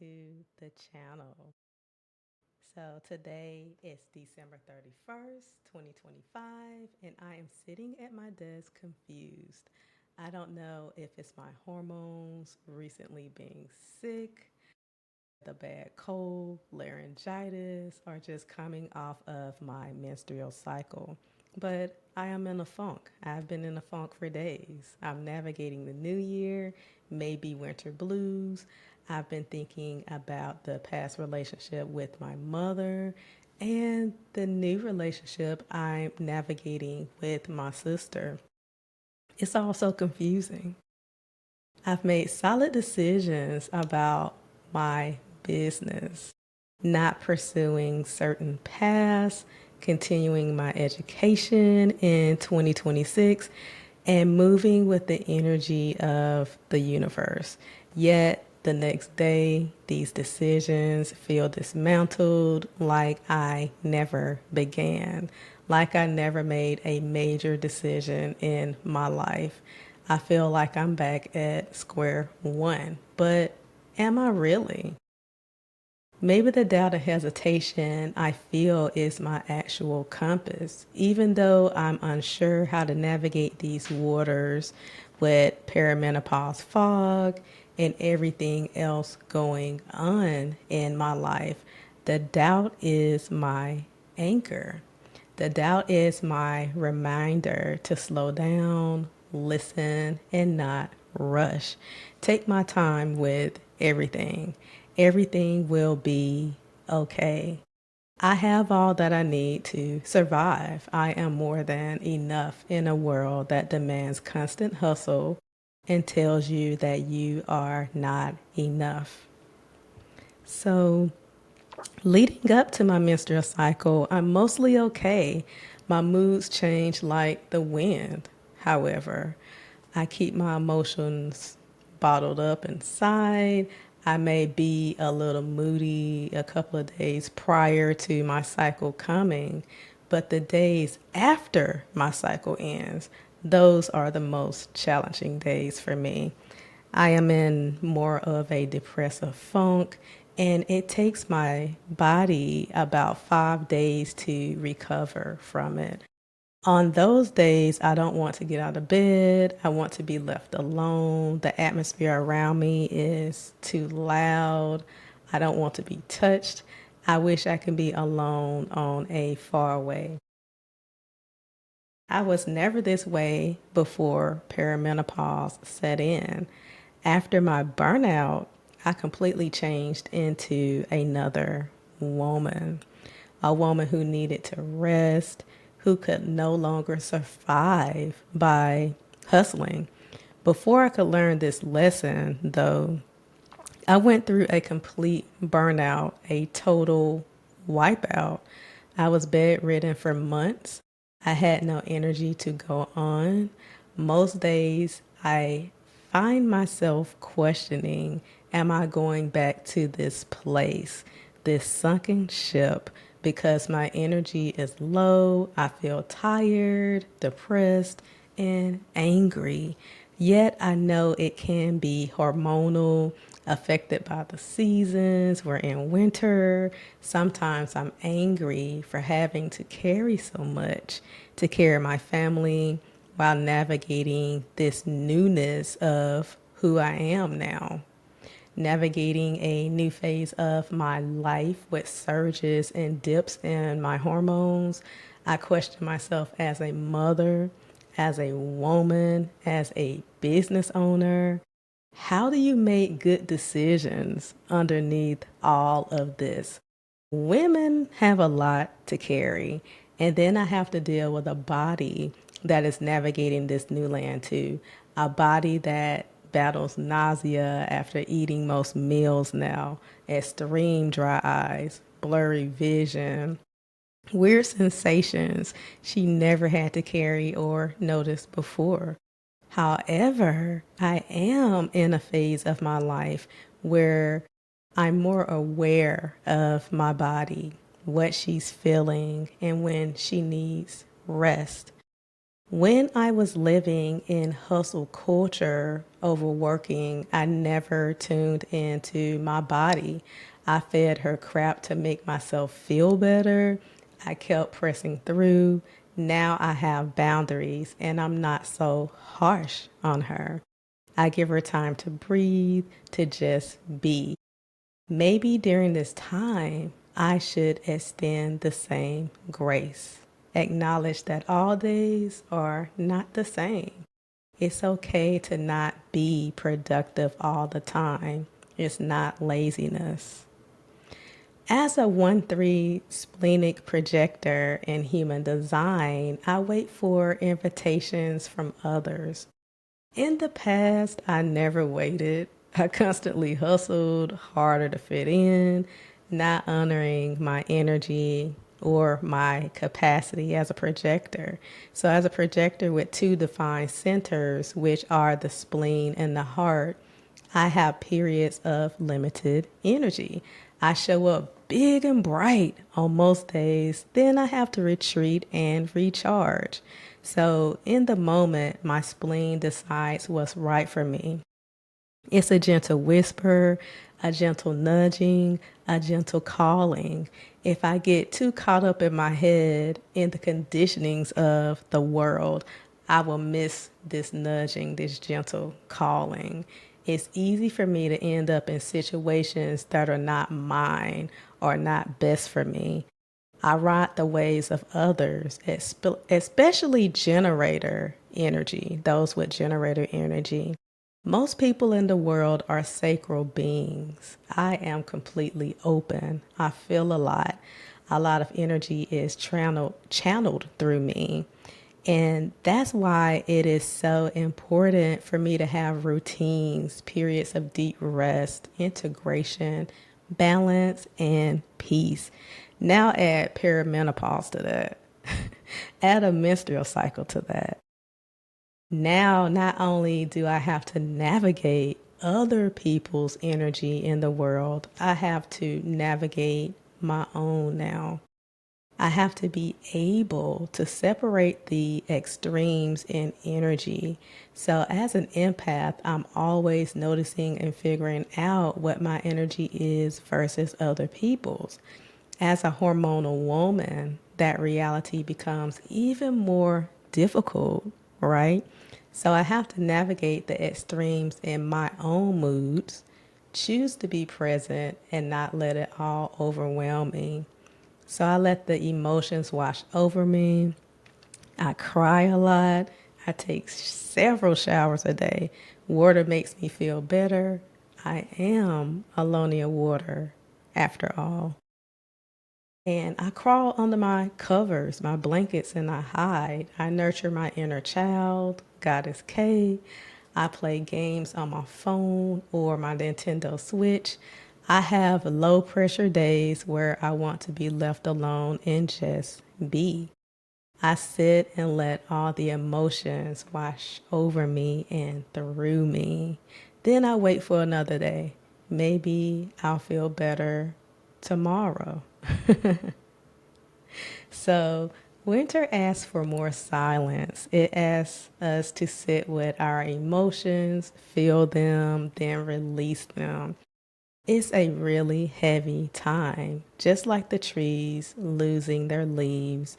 to the channel. So today is December 31st, 2025, and I am sitting at my desk confused. I don't know if it's my hormones, recently being sick, the bad cold, laryngitis, or just coming off of my menstrual cycle. But I am in a funk. I've been in a funk for days. I'm navigating the new year, maybe winter blues. I've been thinking about the past relationship with my mother and the new relationship I'm navigating with my sister. It's all so confusing. I've made solid decisions about my business, not pursuing certain paths, continuing my education in 2026, and moving with the energy of the universe. Yet the next day, these decisions feel dismantled like I never began, like I never made a major decision in my life. I feel like I'm back at square one, but am I really? Maybe the doubt and hesitation I feel is my actual compass, even though I'm unsure how to navigate these waters with perimenopause fog and everything else going on in my life. The doubt is my anchor. The doubt is my reminder to slow down, listen, and not rush. Take my time with everything. Everything will be okay. I have all that I need to survive. I am more than enough in a world that demands constant hustle and tells you that you are not enough. So, leading up to my menstrual cycle, I'm mostly okay. My moods change like the wind. However, I keep my emotions bottled up inside. I may be a little moody a couple of days prior to my cycle coming, but the days after my cycle ends, those are the most challenging days for me. I am in more of a depressive funk, and it takes my body about 5 days to recover from it. On those days, I don't want to get out of bed. I want to be left alone. The atmosphere around me is too loud. I don't want to be touched. I wish I could be alone on a faraway. I was never this way before perimenopause set in. After my burnout, I completely changed into another woman, a woman who needed to rest, who could no longer survive by hustling. Before I could learn this lesson, though, I went through a complete burnout, a total wipeout. I was bedridden for months. I had no energy to go on. Most days, I find myself questioning, am I going back to this place, this sunken ship, because my energy is low? I feel tired, depressed, and angry. Yet I know it can be hormonal, affected by the seasons. We're in winter. Sometimes I'm angry for having to carry so much, to carry my family while navigating this newness of who I am now. Navigating a new phase of my life with surges and dips in my hormones. I question myself as a mother, as a woman, as a business owner. How do you make good decisions underneath all of this? Women have a lot to carry, and then I have to deal with a body that is navigating this new land too. A body that battles nausea after eating most meals now, extreme dry eyes, blurry vision, weird sensations she never had to carry or notice before. However, I am in a phase of my life where I'm more aware of my body, what she's feeling, and when she needs rest. When I was living in hustle culture, overworking, I never tuned into my body. I fed her crap to make myself feel better. I kept pressing through. Now I have boundaries and I'm not so harsh on her. I give her time to breathe, to just be. Maybe during this time, I should extend the same grace. Acknowledge that all days are not the same. It's okay to not be productive all the time. It's not laziness. As a 1-3 splenic projector in human design, I wait for invitations from others. In the past, I never waited. I constantly hustled harder to fit in, not honoring my energy or my capacity as a projector. So, as a projector with two defined centers, which are the spleen and the heart, I have periods of limited energy. I show up big and bright on most days, then I have to retreat and recharge. So, in the moment, my spleen decides what's right for me. It's a gentle whisper, a gentle nudging, a gentle calling. If I get too caught up in my head in the conditionings of the world, I will miss this nudging, this gentle calling. It's easy for me to end up in situations that are not mine or not best for me. I ride the waves of others, especially generator energy, those with generator energy. Most people in the world are sacral beings. I am completely open. I feel a lot. A lot of energy is channeled through me. And that's why it is so important for me to have routines, periods of deep rest, integration, balance, and peace. Now add perimenopause to that. Add a menstrual cycle to that. Now, not only do I have to navigate other people's energy in the world, I have to navigate my own now. I have to be able to separate the extremes in energy. So, as an empath, I'm always noticing and figuring out what my energy is versus other people's. As a hormonal woman, that reality becomes even more difficult, right? So, I have to navigate the extremes in my own moods, choose to be present, and not let it all overwhelm me. So I let the emotions wash over me. I cry a lot. I take several showers a day. Water makes me feel better. I am Alonia water after all. And I crawl under my covers, my blankets, and I hide. I nurture my inner child, Goddess K. I play games on my phone or my Nintendo Switch. I have low pressure days where I want to be left alone and just be. I sit and let all the emotions wash over me and through me. Then I wait for another day. Maybe I'll feel better tomorrow. So, winter asks for more silence. It asks us to sit with our emotions, feel them, then release them. It's a really heavy time. Just like the trees losing their leaves,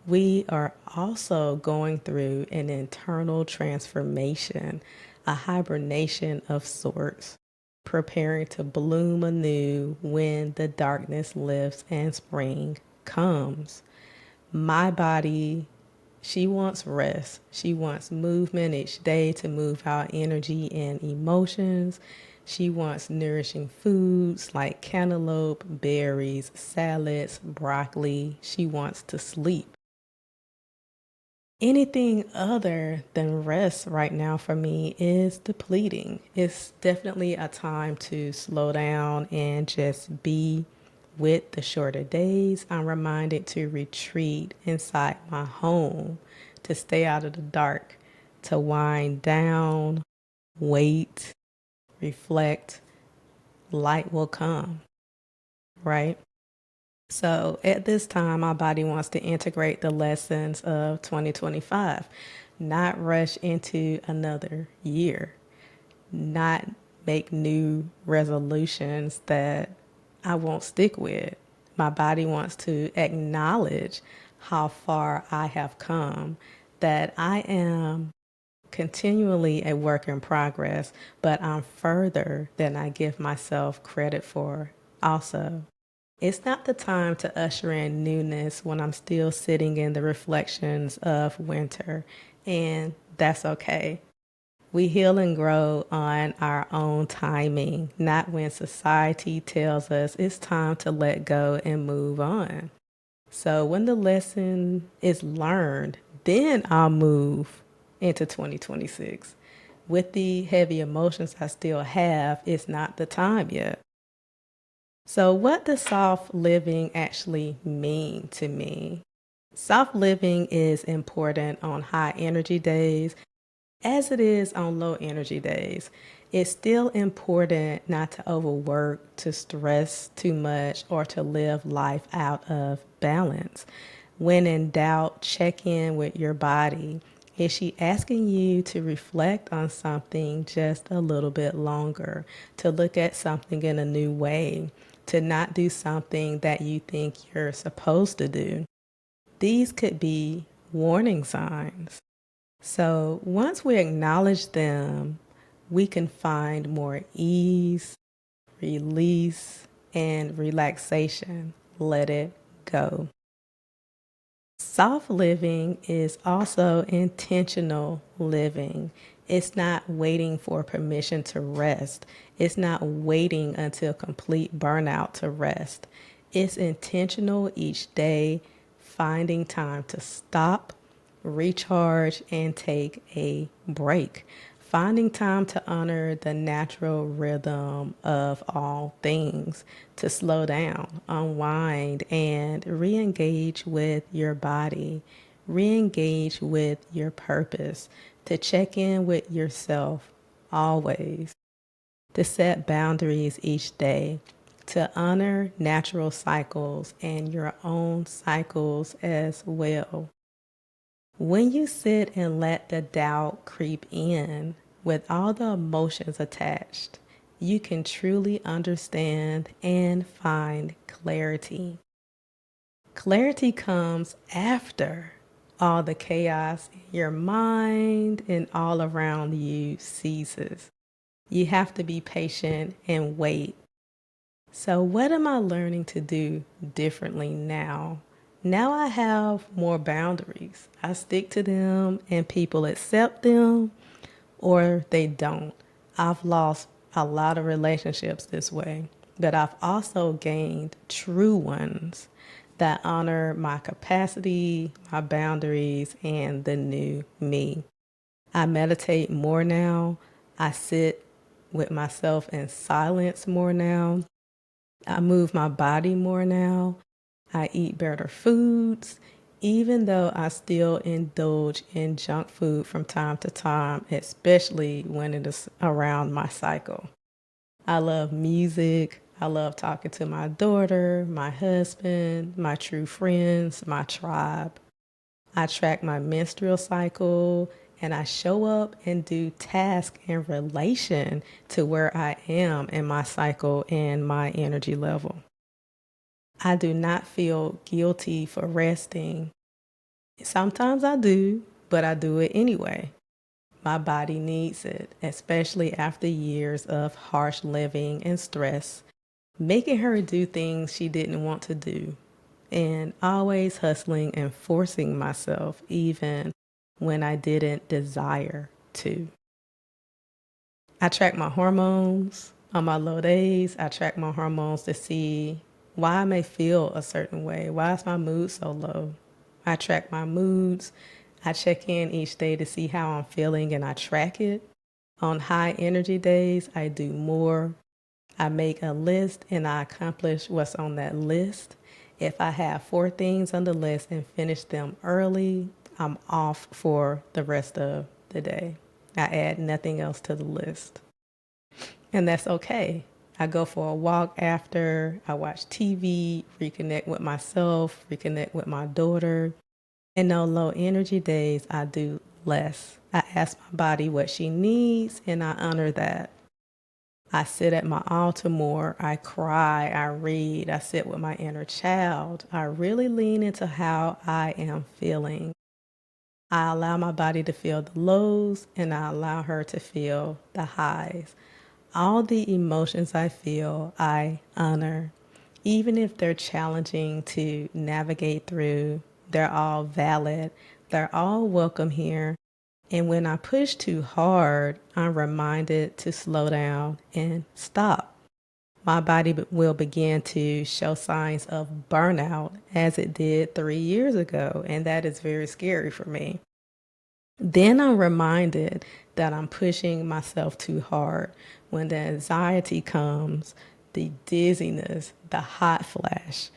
we are also going through an internal transformation, a hibernation of sorts, preparing to bloom anew when the darkness lifts and spring comes. My body, she wants rest. She wants movement each day to move out energy and emotions. She wants nourishing foods like cantaloupe, berries, salads, broccoli. She wants to sleep. Anything other than rest right now for me is depleting. It's definitely a time to slow down and just be. With the shorter days, I'm reminded to retreat inside my home, to stay out of the dark, to wind down, wait, reflect. Light will come, right? So at this time, my body wants to integrate the lessons of 2025, not rush into another year, not make new resolutions that I won't stick with. My body wants to acknowledge how far I have come, that I am continually a work in progress, but I'm further than I give myself credit for also. It's not the time to usher in newness when I'm still sitting in the reflections of winter, and that's okay. We heal and grow on our own timing, not when society tells us it's time to let go and move on. So when the lesson is learned, then I'll move into 2026. With the heavy emotions I still have, it's not the time yet. So, what does soft living actually mean to me? Soft living is important on high energy days as it is on low energy days. It's still important not to overwork, to stress too much, or to live life out of balance. When in doubt, check in with your body. Is she asking you to reflect on something just a little bit longer, to look at something in a new way, to not do something that you think you're supposed to do? These could be warning signs. So once we acknowledge them, we can find more ease, release, and relaxation. Let it go. Soft living is also intentional living. It's not waiting for permission to rest. It's not waiting until complete burnout to rest. It's intentional each day, finding time to stop, recharge, and take a break. Finding time to honor the natural rhythm of all things, to slow down, unwind, and re engage with your body, re engage with your purpose, to check in with yourself always, to set boundaries each day, to honor natural cycles and your own cycles as well. When you sit and let the doubt creep in with all the emotions attached, you can truly understand and find clarity. Clarity comes after all the chaos in your mind and all around you ceases. You have to be patient and wait. So, what am I learning to do differently now? Now I have more boundaries. I stick to them and people accept them or they don't. I've lost a lot of relationships this way, but I've also gained true ones that honor my capacity, my boundaries, and the new me. I meditate more now. I sit with myself in silence more now. I move my body more now. I eat better foods, even though I still indulge in junk food from time to time, especially when it is around my cycle. I love music. I love talking to my daughter, my husband, my true friends, my tribe. I track my menstrual cycle and I show up and do tasks in relation to where I am in my cycle and my energy level. I do not feel guilty for resting. Sometimes I do, but I do it anyway. My body needs it, especially after years of harsh living and stress, making her do things she didn't want to do, and always hustling and forcing myself even when I didn't desire to. I track my hormones. On my low days, I track my hormones to see why I may feel a certain way. Why is my mood so low? I track my moods. I check in each day to see how I'm feeling and I track it. On high energy days, I do more. I make a list and I accomplish what's on that list. If I have 4 things on the list and finish them early, I'm off for the rest of the day. I add nothing else to the list. And that's okay. I go for a walk after, I watch TV, reconnect with myself, reconnect with my daughter. And on low energy days, I do less. I ask my body what she needs and I honor that. I sit at my altar more. I cry. I read. I sit with my inner child. I really lean into how I am feeling. I allow my body to feel the lows and I allow her to feel the highs. All the emotions I feel, I honor. Even if they're challenging to navigate through, they're all valid. They're all welcome here. And when I push too hard, I'm reminded to slow down and stop. My body will begin to show signs of burnout as it did 3 years ago. And that is very scary for me. Then I'm reminded that I'm pushing myself too hard. When the anxiety comes, the dizziness, the hot flash,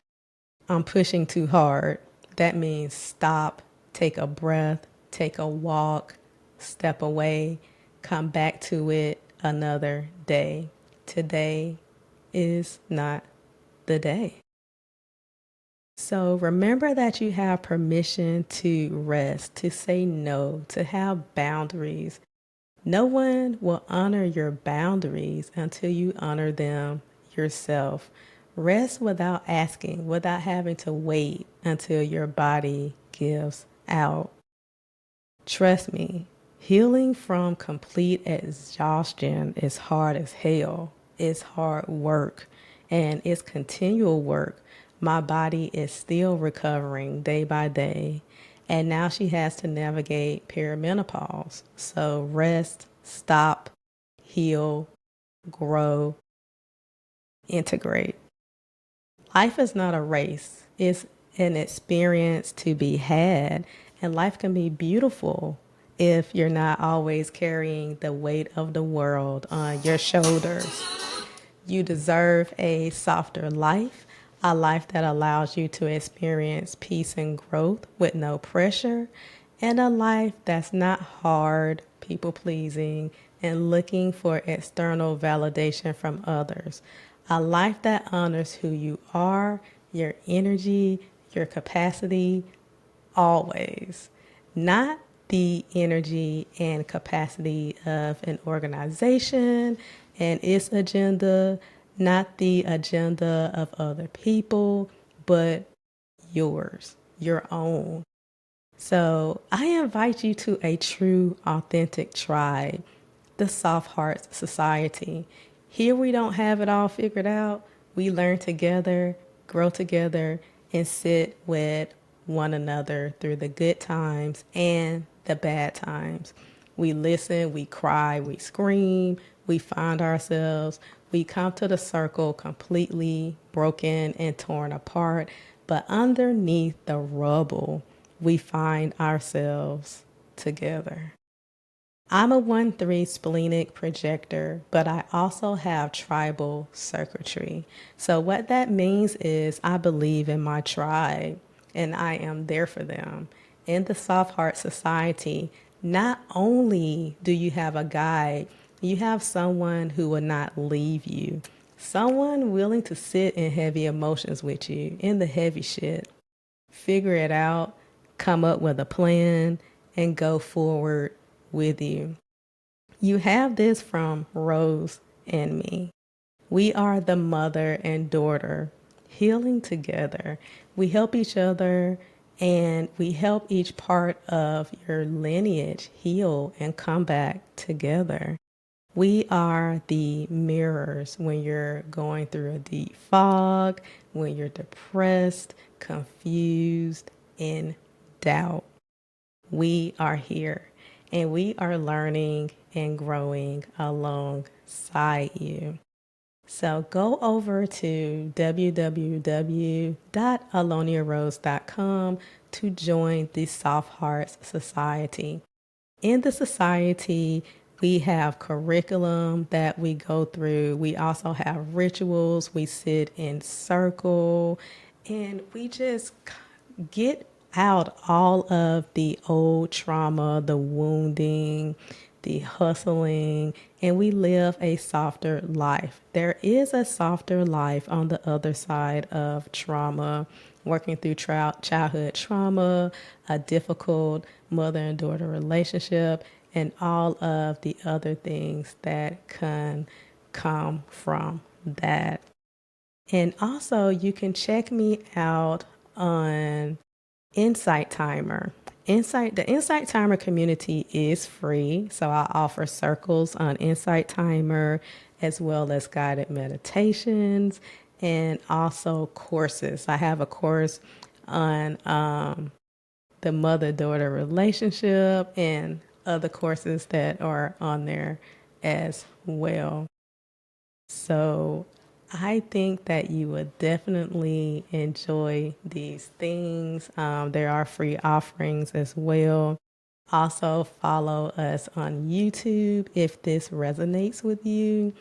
I'm pushing too hard. That means stop, take a breath, take a walk, step away, come back to it another day. Today is not the day. So remember that you have permission to rest, to say no, to have boundaries. No one will honor your boundaries until you honor them yourself. Rest without asking, without having to wait until your body gives out. Trust me, healing from complete exhaustion is hard as hell. It's hard work and it's continual work. My body is still recovering day by day. And now she has to navigate perimenopause. So rest, stop, heal, grow, integrate. Life is not a race. It's an experience to be had. And life can be beautiful if you're not always carrying the weight of the world on your shoulders. You deserve a softer life, a life that allows you to experience peace and growth with no pressure, and a life that's not hard, people pleasing, and looking for external validation from others. A life that honors who you are, your energy, your capacity, always. Not the energy and capacity of an organization and its agenda, not the agenda of other people, but yours, your own. So I invite you to a true, authentic tribe, the Soft Hearts Society. Here we don't have it all figured out. We learn together, grow together, and sit with one another through the good times and the bad times. We listen, we cry, we scream, we find ourselves, we come to the circle completely broken and torn apart, but underneath the rubble, we find ourselves together. I'm a 1-3 splenic projector, but I also have tribal circuitry. So what that means is I believe in my tribe and I am there for them. In the Soft Heart Society, not only do you have a guide, you have someone who will not leave you. Someone willing to sit in heavy emotions with you, in the heavy shit. Figure it out, come up with a plan, and go forward with you. You have this from Rose and me. We are the mother and daughter healing together. We help each other and we help each part of your lineage heal and come back together. We are the mirrors when you're going through a deep fog, when you're depressed, confused, in doubt. We are here and we are learning and growing alongside you. So go over to www.aloniarose.com to join the Soft Hearts Society. In the society, we have curriculum that we go through. We also have rituals. We sit in circle and we just get out all of the old trauma, the wounding, the hustling, and we live a softer life. There is a softer life on the other side of trauma, working through childhood trauma, a difficult mother and daughter relationship, and all of the other things that can come from that. And also, you can check me out on Insight Timer. The Insight Timer community is free, so I offer circles on Insight Timer as well as guided meditations and also courses. I have a course on the mother-daughter relationship and other courses that are on there as well. So I think that you would definitely enjoy these things. There are free offerings as well. Also, follow us on YouTube if this resonates with you.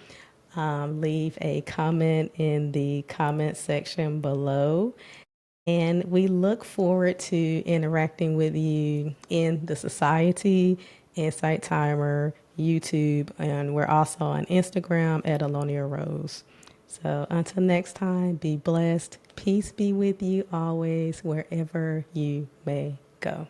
Leave a comment in the comment section below. And we look forward to interacting with you in the society, Insight Timer, YouTube, and we're also on Instagram at Alonia Rose. So until next time, be blessed. Peace be with you always, wherever you may go.